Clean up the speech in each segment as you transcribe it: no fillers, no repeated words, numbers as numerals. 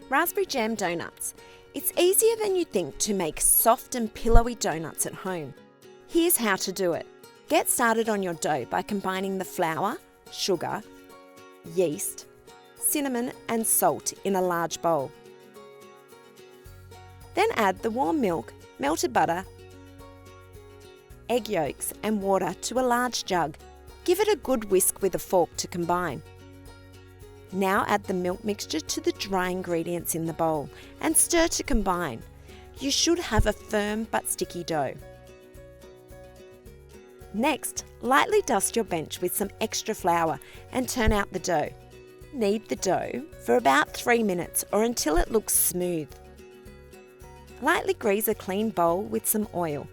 Raspberry jam donuts. It's easier than you think to make soft and pillowy donuts at home. Here's how to do it. Get started on your dough by combining the flour, sugar, yeast, cinnamon and salt in a large bowl. Then add the warm milk, melted butter, egg yolks and water to a large jug. Give it a good whisk with a fork to combine. Now add the milk mixture to the dry ingredients in the bowl and stir to combine. You should have a firm but sticky dough. Next, lightly dust your bench with some extra flour and turn out the dough. Knead the dough for about 3 minutes or until it looks smooth. Lightly grease a clean bowl with some oil.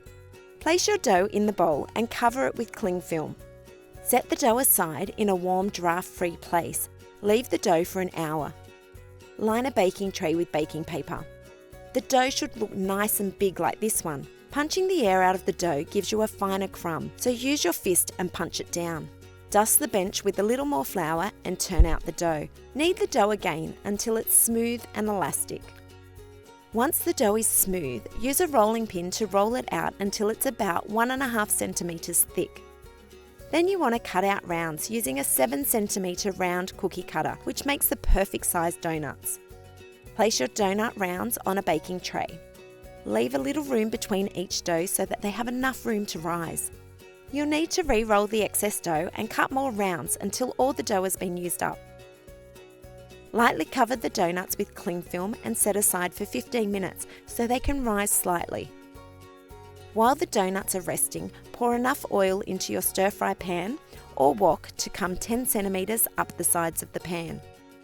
Place your dough in the bowl and cover it with cling film. Set the dough aside in a warm draught-free place. Leave the dough for an hour. Line a baking tray with baking paper. The dough should look nice and big like this one. Punching the air out of the dough gives you a finer crumb, so use your fist and punch it down. Dust the bench with a little more flour and turn out the dough. Knead the dough again until it's smooth and elastic. Once the dough is smooth, use a rolling pin to roll it out until it's about 1.5 centimetres thick. Then you want to cut out rounds using a 7 centimetre round cookie cutter, which makes the perfect size donuts. Place your donut rounds on a baking tray. Leave a little room between each dough so that they have enough room to rise. You'll need to re-roll the excess dough and cut more rounds until all the dough has been used up. Lightly cover the donuts with cling film and set aside for 15 minutes so they can rise slightly. While the donuts are resting, pour enough oil into your stir-fry pan or wok to come 10 centimetres up the sides of the pan.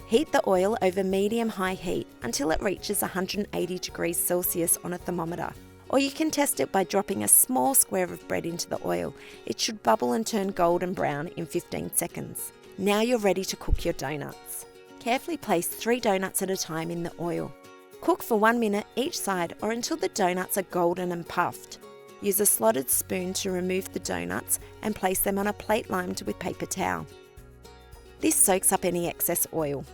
Heat the oil over medium-high heat until it reaches 180 degrees Celsius on a thermometer. Or you can test it by dropping a small square of bread into the oil. It should bubble and turn golden brown in 15 seconds. Now you're ready to cook your donuts. Carefully place 3 donuts at a time in the oil. Cook for 1 minute each side or until the donuts are golden and puffed. Use a slotted spoon to remove the donuts and place them on a plate lined with paper towel. This soaks up any excess oil.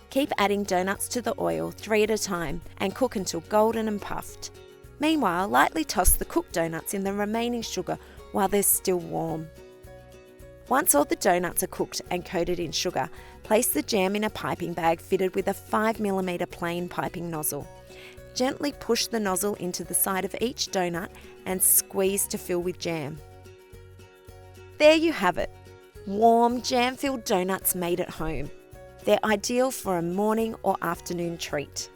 Keep adding donuts to the oil 3 at a time and cook until golden and puffed. Meanwhile, lightly toss the cooked donuts in the remaining sugar while they're still warm. Once all the donuts are cooked and coated in sugar, place the jam in a piping bag fitted with a 5mm plain piping nozzle. Gently push the nozzle into the side of each donut and squeeze to fill with jam. There you have it, warm jam-filled donuts made at home. They're ideal for a morning or afternoon treat.